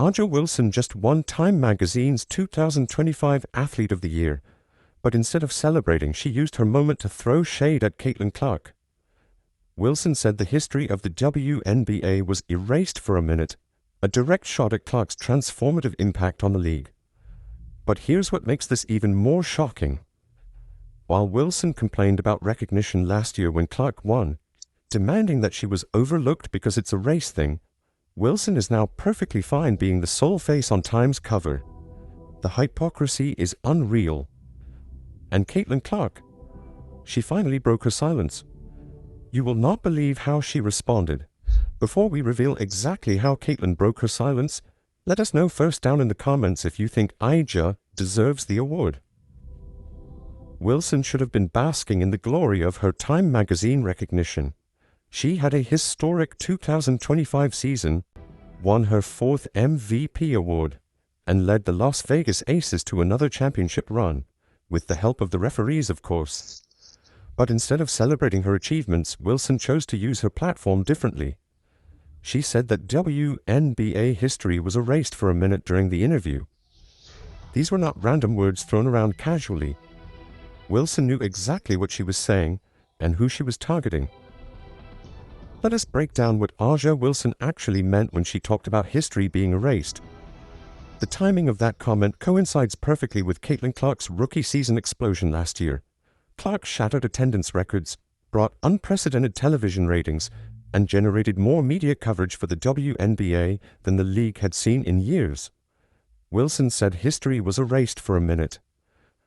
A'ja Wilson just won Time magazine's 2025 Athlete of the Year, but instead of celebrating, she used her moment to throw shade at Caitlin Clark. Wilson said the history of the WNBA was erased for a minute, a direct shot at Clark's transformative impact on the league. But here's what makes this even more shocking. While Wilson complained about recognition last year when Clark won, demanding that she was overlooked because it's a race thing, Wilson is now perfectly fine being the sole face on Time's cover. The hypocrisy is unreal. And Caitlin Clark, she finally broke her silence. You will not believe how she responded. Before we reveal exactly how Caitlin broke her silence, let us know first down in the comments if you think A'ja deserves the award. Wilson should have been basking in the glory of her Time magazine recognition. She had a historic 2025 season, won her 4th MVP award, and led the Las Vegas Aces to another championship run, with the help of the referees, of course. But instead of celebrating her achievements, Wilson chose to use her platform differently. She said that WNBA history was erased for a minute during the interview. These were not random words thrown around casually. Wilson knew exactly what she was saying and who she was targeting. Let us break down what A'ja Wilson actually meant when she talked about history being erased. The timing of that comment coincides perfectly with Caitlin Clark's rookie season explosion last year. Clark shattered attendance records, brought unprecedented television ratings, and generated more media coverage for the WNBA than the league had seen in years. Wilson said history was erased for a minute.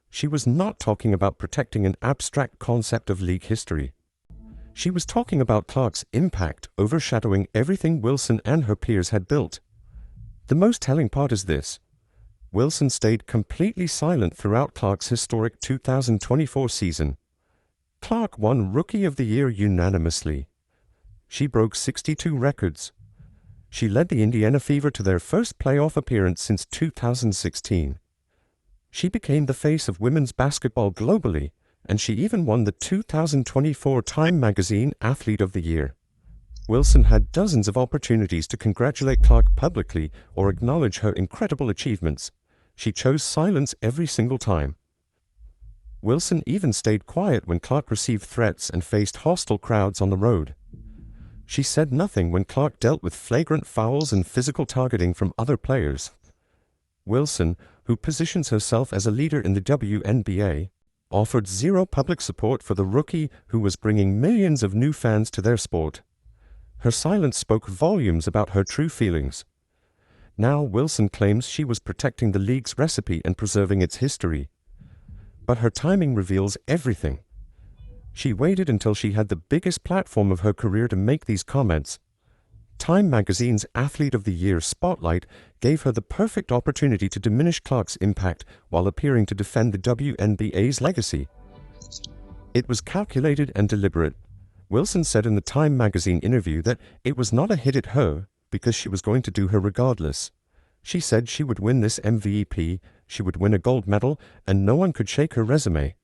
She was not talking about protecting an abstract concept of league history. She was talking about Clark's impact overshadowing everything Wilson and her peers had built. The most telling part is this. Wilson stayed completely silent throughout Clark's historic 2024 season. Clark won Rookie of the Year unanimously. She broke 62 records. She led the Indiana Fever to their first playoff appearance since 2016. She became the face of women's basketball globally, and she even won the 2024 Time magazine Athlete of the Year. Wilson had dozens of opportunities to congratulate Clark publicly or acknowledge her incredible achievements. She chose silence every single time. Wilson even stayed quiet when Clark received threats and faced hostile crowds on the road. She said nothing when Clark dealt with flagrant fouls and physical targeting from other players. Wilson, who positions herself as a leader in the WNBA, offered zero public support for the rookie who was bringing millions of new fans to their sport. Her silence spoke volumes about her true feelings. Now Wilson claims she was protecting the league's recipe and preserving its history. But her timing reveals everything. She waited until she had the biggest platform of her career to make these comments. Time magazine's Athlete of the Year spotlight gave her the perfect opportunity to diminish Clark's impact while appearing to defend the WNBA's legacy. It was calculated and deliberate. Wilson said in the Time magazine interview that it was not a hit at her because she was going to do her regardless. She said she would win this MVP, she would win a gold medal, and no one could shake her resume.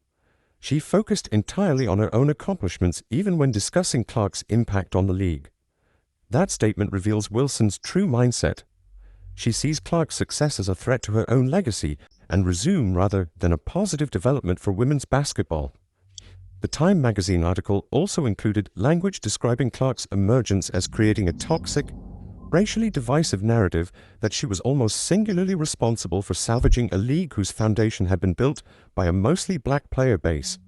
She focused entirely on her own accomplishments even when discussing Clark's impact on the league. That statement reveals Wilson's true mindset. She sees Clark's success as a threat to her own legacy and resume rather than a positive development for women's basketball. The Time magazine article also included language describing Clark's emergence as creating a toxic, racially divisive narrative that she was almost singularly responsible for salvaging a league whose foundation had been built by a mostly black player base.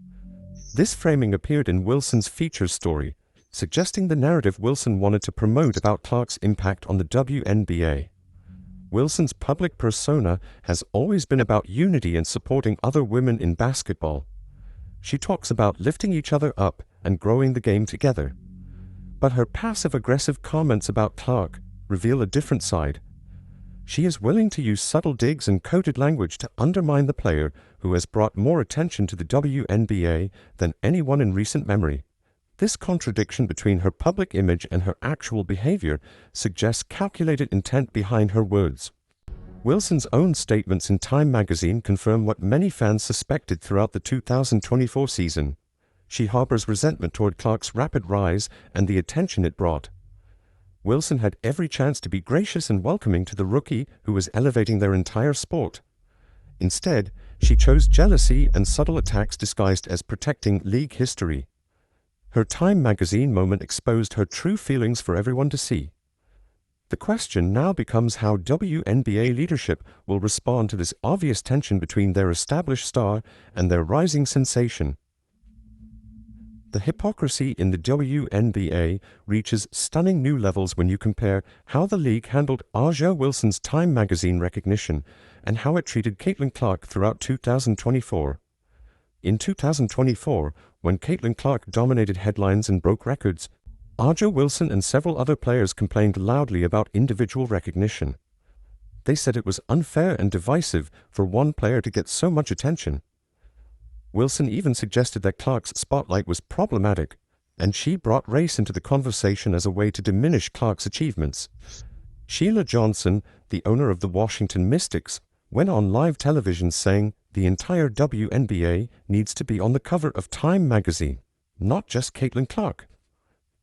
This framing appeared in Wilson's features story, suggesting the narrative Wilson wanted to promote about Clark's impact on the WNBA. Wilson's public persona has always been about unity and supporting other women in basketball. She talks about lifting each other up and growing the game together. But her passive-aggressive comments about Clark reveal a different side. She is willing to use subtle digs and coded language to undermine the player who has brought more attention to the WNBA than anyone in recent memory. This contradiction between her public image and her actual behavior suggests calculated intent behind her words. Wilson's own statements in Time magazine confirm what many fans suspected throughout the 2024 season. She harbors resentment toward Clark's rapid rise and the attention it brought. Wilson had every chance to be gracious and welcoming to the rookie who was elevating their entire sport. Instead, she chose jealousy and subtle attacks disguised as protecting league history. Her Time magazine moment exposed her true feelings for everyone to see. The question now becomes how WNBA leadership will respond to this obvious tension between their established star and their rising sensation. The hypocrisy in the WNBA reaches stunning new levels when you compare how the league handled A'ja Wilson's Time magazine recognition and how it treated Caitlin Clark throughout 2024. In 2024, when Caitlin Clark dominated headlines and broke records, A'ja Wilson and several other players complained loudly about individual recognition. They said it was unfair and divisive for one player to get so much attention. Wilson even suggested that Clark's spotlight was problematic, and she brought race into the conversation as a way to diminish Clark's achievements. Sheila Johnson, the owner of the Washington Mystics, went on live television saying the entire WNBA needs to be on the cover of Time magazine, not just Caitlin Clark.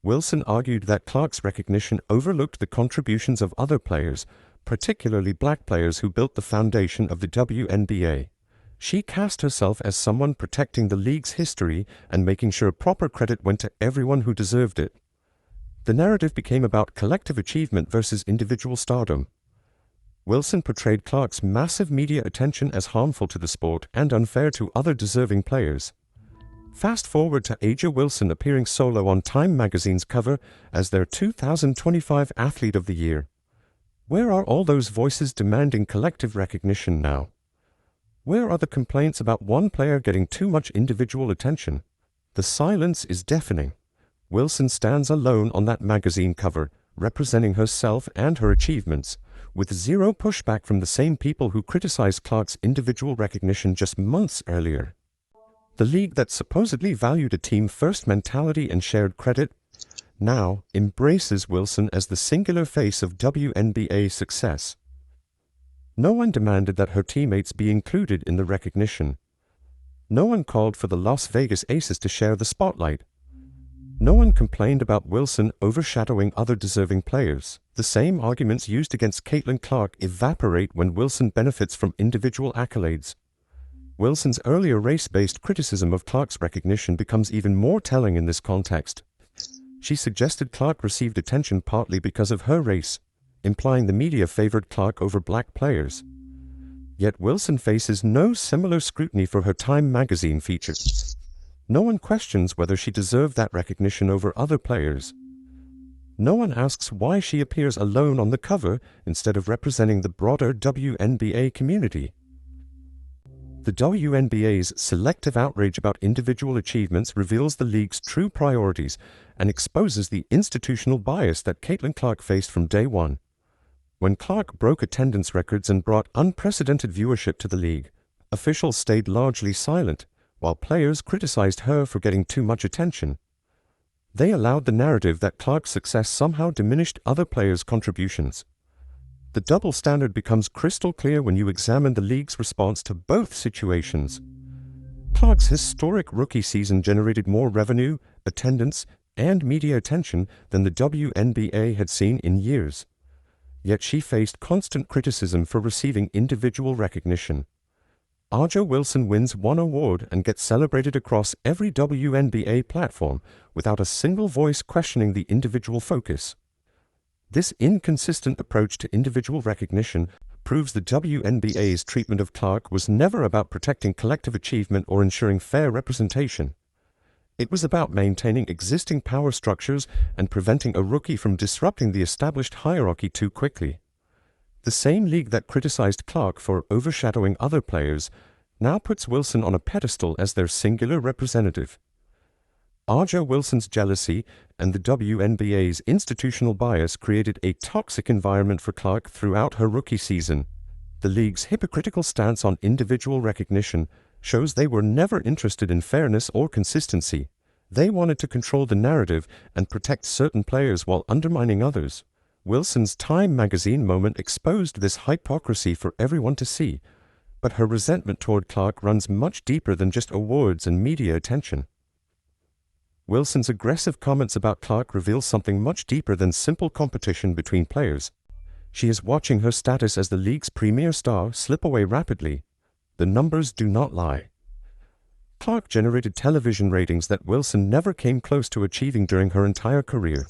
Wilson argued that Clark's recognition overlooked the contributions of other players, particularly black players who built the foundation of the WNBA. She cast herself as someone protecting the league's history and making sure proper credit went to everyone who deserved it. The narrative became about collective achievement versus individual stardom. Wilson portrayed Clark's massive media attention as harmful to the sport and unfair to other deserving players. Fast forward to A'ja Wilson appearing solo on Time magazine's cover as their 2025 Athlete of the Year. Where are all those voices demanding collective recognition now? Where are the complaints about one player getting too much individual attention? The silence is deafening. Wilson stands alone on that magazine cover, representing herself and her achievements, with zero pushback from the same people who criticized Clark's individual recognition just months earlier. The league that supposedly valued a team-first mentality and shared credit now embraces Wilson as the singular face of WNBA success. No one demanded that her teammates be included in the recognition. No one called for the Las Vegas Aces to share the spotlight. No one complained about Wilson overshadowing other deserving players. The same arguments used against Caitlin Clark evaporate when Wilson benefits from individual accolades. Wilson's earlier race-based criticism of Clark's recognition becomes even more telling in this context. She suggested Clark received attention partly because of her race, implying the media favored Clark over black players. Yet Wilson faces no similar scrutiny for her Time magazine feature. No one questions whether she deserved that recognition over other players. No one asks why she appears alone on the cover instead of representing the broader WNBA community. The WNBA's selective outrage about individual achievements reveals the league's true priorities and exposes the institutional bias that Caitlin Clark faced from day one. When Clark broke attendance records and brought unprecedented viewership to the league, officials stayed largely silent, while players criticized her for getting too much attention. They allowed the narrative that Clark's success somehow diminished other players' contributions. The double standard becomes crystal clear when you examine the league's response to both situations. Clark's historic rookie season generated more revenue, attendance, and media attention than the WNBA had seen in years. Yet she faced constant criticism for receiving individual recognition. A'ja Wilson wins one award and gets celebrated across every WNBA platform without a single voice questioning the individual focus. This inconsistent approach to individual recognition proves the WNBA's treatment of Clark was never about protecting collective achievement or ensuring fair representation. It was about maintaining existing power structures and preventing a rookie from disrupting the established hierarchy too quickly. The same league that criticized Clark for overshadowing other players now puts Wilson on a pedestal as their singular representative. A'ja Wilson's jealousy and the WNBA's institutional bias created a toxic environment for Clark throughout her rookie season. The league's hypocritical stance on individual recognition shows they were never interested in fairness or consistency. They wanted to control the narrative and protect certain players while undermining others. Wilson's Time magazine moment exposed this hypocrisy for everyone to see, but her resentment toward Clark runs much deeper than just awards and media attention. Wilson's aggressive comments about Clark reveal something much deeper than simple competition between players. She is watching her status as the league's premier star slip away rapidly. The numbers do not lie. Clark generated television ratings that Wilson never came close to achieving during her entire career.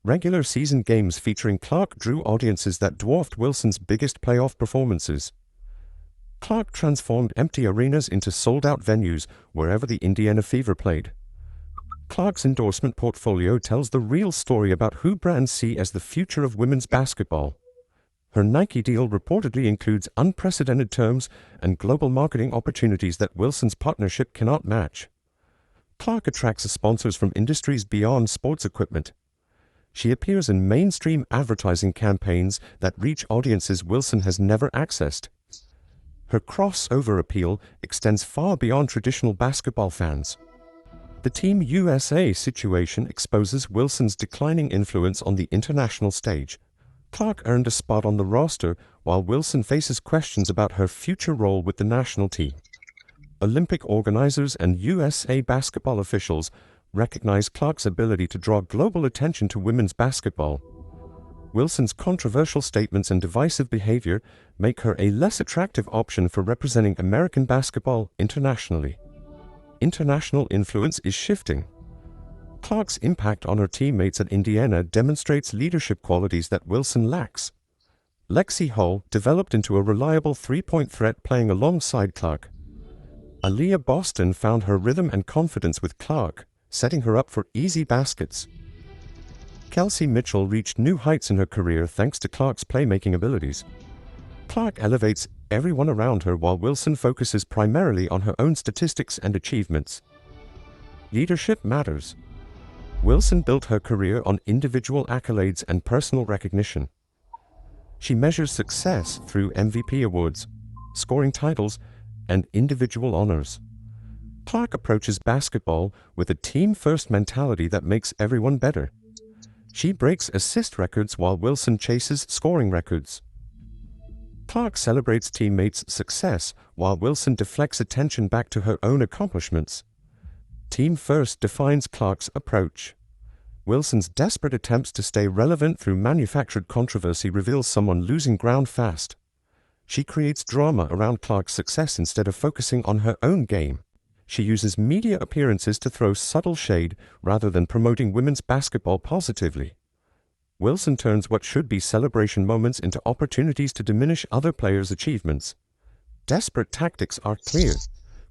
Regular season games featuring Clark drew audiences that dwarfed Wilson's biggest playoff performances. Clark transformed empty arenas into sold-out venues wherever the Indiana Fever played. Clark's endorsement portfolio tells the real story about who brands see as the future of women's basketball. Her Nike deal reportedly includes unprecedented terms and global marketing opportunities that Wilson's partnership cannot match. Clark attracts sponsors from industries beyond sports equipment. She appears in mainstream advertising campaigns that reach audiences Wilson has never accessed. Her crossover appeal extends far beyond traditional basketball fans. The Team USA situation exposes Wilson's declining influence on the international stage. Clark earned a spot on the roster, while Wilson faces questions about her future role with the national team. Olympic organizers and USA basketball officials recognize Clark's ability to draw global attention to women's basketball. Wilson's controversial statements and divisive behavior make her a less attractive option for representing American basketball internationally. International influence is shifting. Clark's impact on her teammates at Indiana demonstrates leadership qualities that Wilson lacks. Lexie Hull developed into a reliable three-point threat playing alongside Clark. Aaliyah Boston found her rhythm and confidence with Clark, setting her up for easy baskets. Kelsey Mitchell reached new heights in her career thanks to Clark's playmaking abilities. Clark elevates everyone around her while Wilson focuses primarily on her own statistics and achievements. Leadership matters. Wilson built her career on individual accolades and personal recognition. She measures success through MVP awards, scoring titles, and individual honors. Clark approaches basketball with a team-first mentality that makes everyone better. She breaks assist records while Wilson chases scoring records. Clark celebrates teammates' success while Wilson deflects attention back to her own accomplishments. Team first defines Clark's approach. Wilson's desperate attempts to stay relevant through manufactured controversy reveal someone losing ground fast. She creates drama around Clark's success instead of focusing on her own game. She uses media appearances to throw subtle shade rather than promoting women's basketball positively. Wilson turns what should be celebration moments into opportunities to diminish other players' achievements. Desperate tactics are clear.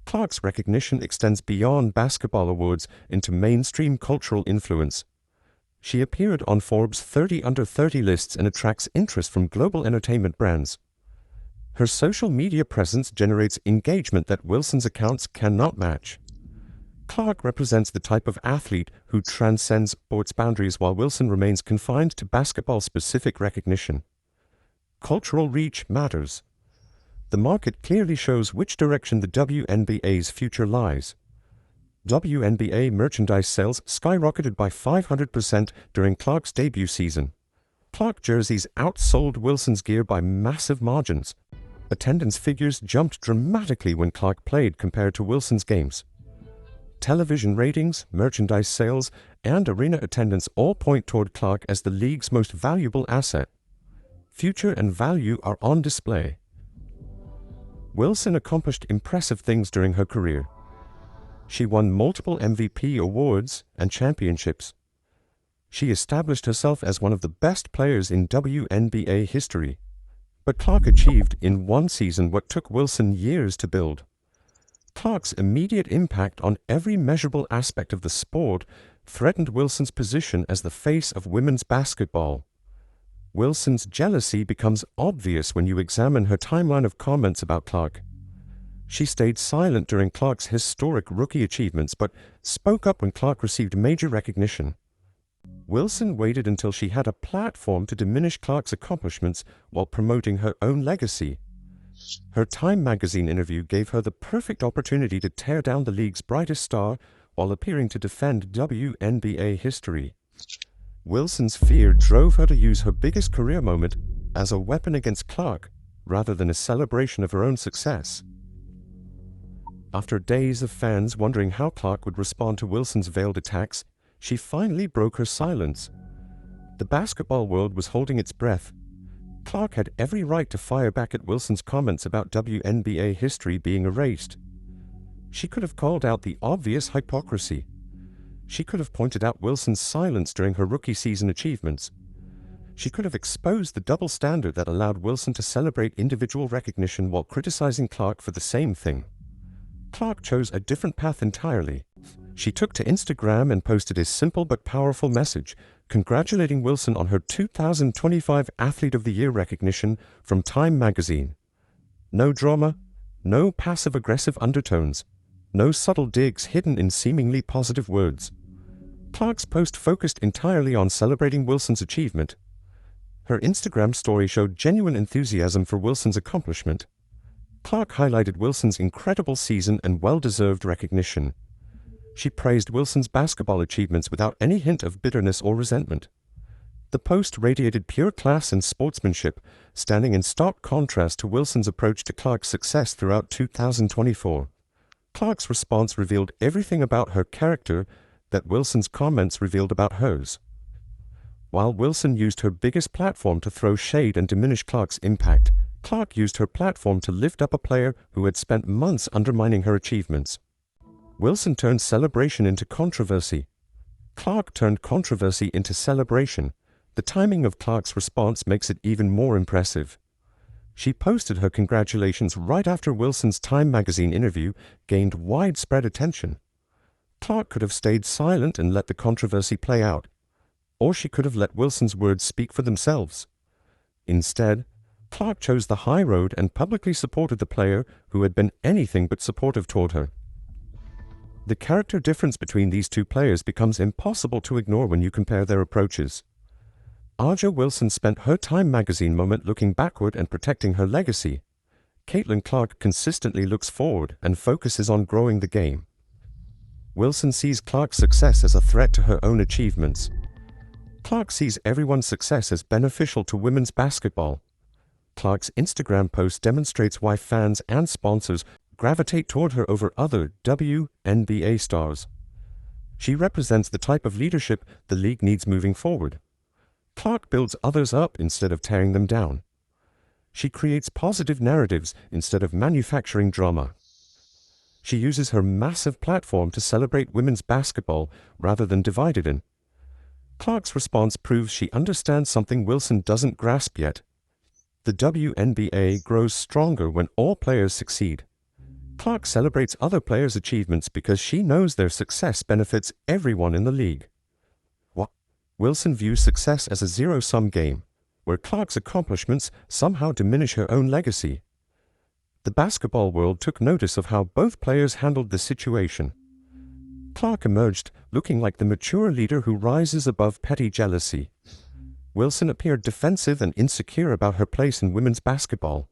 Clark's recognition extends beyond basketball awards into mainstream cultural influence. She appeared on Forbes' 30 Under 30 lists and attracts interest from global entertainment brands. Her social media presence generates engagement that Wilson's accounts cannot match. Clark represents the type of athlete who transcends sports boundaries while Wilson remains confined to basketball-specific recognition. Cultural reach matters. The market clearly shows which direction the WNBA's future lies. WNBA merchandise sales skyrocketed by 500% during Clark's debut season. Clark jerseys outsold Wilson's gear by massive margins. Attendance figures jumped dramatically when Clark played compared to Wilson's games. Television ratings, merchandise sales, and arena attendance all point toward Clark as the league's most valuable asset. Future and value are on display. Wilson accomplished impressive things during her career. She won multiple MVP awards and championships. She established herself as one of the best players in WNBA history. But Clark achieved in one season what took Wilson years to build. Clark's immediate impact on every measurable aspect of the sport threatened Wilson's position as the face of women's basketball. Wilson's jealousy becomes obvious when you examine her timeline of comments about Clark. She stayed silent during Clark's historic rookie achievements, but spoke up when Clark received major recognition. Wilson waited until she had a platform to diminish Clark's accomplishments while promoting her own legacy. Her Time magazine interview gave her the perfect opportunity to tear down the league's brightest star while appearing to defend WNBA history. Wilson's fear drove her to use her biggest career moment as a weapon against Clark, rather than a celebration of her own success. After days of fans wondering how Clark would respond to Wilson's veiled attacks, she finally broke her silence. The basketball world was holding its breath. Clark had every right to fire back at Wilson's comments about WNBA history being erased. She could have called out the obvious hypocrisy. She could have pointed out Wilson's silence during her rookie season achievements. She could have exposed the double standard that allowed Wilson to celebrate individual recognition while criticizing Clark for the same thing. Clark chose a different path entirely. She took to Instagram and posted a simple but powerful message, congratulating Wilson on her 2025 Athlete of the Year recognition from Time magazine. No drama, no passive-aggressive undertones, no subtle digs hidden in seemingly positive words. Clark's post focused entirely on celebrating Wilson's achievement. Her Instagram story showed genuine enthusiasm for Wilson's accomplishment. Clark highlighted Wilson's incredible season and well-deserved recognition. She praised Wilson's basketball achievements without any hint of bitterness or resentment. The post radiated pure class and sportsmanship, standing in stark contrast to Wilson's approach to Clark's success throughout 2024. Clark's response revealed everything about her character that Wilson's comments revealed about hers. While Wilson used her biggest platform to throw shade and diminish Clark's impact, Clark used her platform to lift up a player who had spent months undermining her achievements. Wilson turned celebration into controversy. Clark turned controversy into celebration. The timing of Clark's response makes it even more impressive. She posted her congratulations right after Wilson's Time magazine interview gained widespread attention. Clark could have stayed silent and let the controversy play out, or she could have let Wilson's words speak for themselves. Instead, Clark chose the high road and publicly supported the player who had been anything but supportive toward her. The character difference between these two players becomes impossible to ignore when you compare their approaches. A'ja Wilson spent her Time magazine moment looking backward and protecting her legacy. Caitlin Clark consistently looks forward and focuses on growing the game. Wilson sees Clark's success as a threat to her own achievements. Clark sees everyone's success as beneficial to women's basketball. Clark's Instagram post demonstrates why fans and sponsors gravitate toward her over other WNBA stars. She represents the type of leadership the league needs moving forward. Clark builds others up instead of tearing them down. She creates positive narratives instead of manufacturing drama. She uses her massive platform to celebrate women's basketball rather than divide it in. Clark's response proves she understands something Wilson doesn't grasp yet. The WNBA grows stronger when all players succeed. Clark celebrates other players' achievements because she knows their success benefits everyone in the league. Wilson views success as a zero-sum game, where Clark's accomplishments somehow diminish her own legacy. The basketball world took notice of how both players handled the situation. Clark emerged looking like the mature leader who rises above petty jealousy. Wilson appeared defensive and insecure about her place in women's basketball.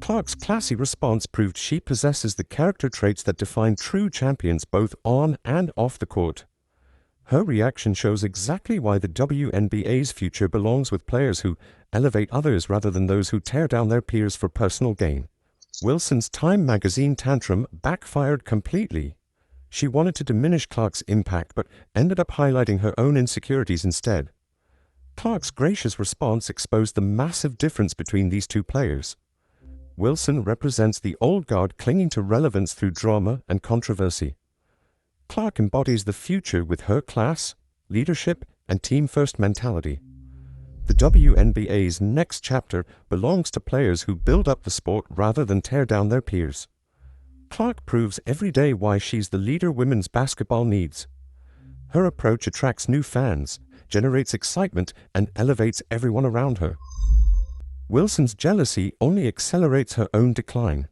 Clark's classy response proved she possesses the character traits that define true champions both on and off the court. Her reaction shows exactly why the WNBA's future belongs with players who elevate others rather than those who tear down their peers for personal gain. Wilson's Time magazine tantrum backfired completely. She wanted to diminish Clark's impact but ended up highlighting her own insecurities instead. Clark's gracious response exposed the massive difference between these two players. Wilson represents the old guard clinging to relevance through drama and controversy. Clark embodies the future with her class, leadership, and team-first mentality. The WNBA's next chapter belongs to players who build up the sport rather than tear down their peers. Clark proves every day why she's the leader women's basketball needs. Her approach attracts new fans, generates excitement, and elevates everyone around her. Wilson's jealousy only accelerates her own decline.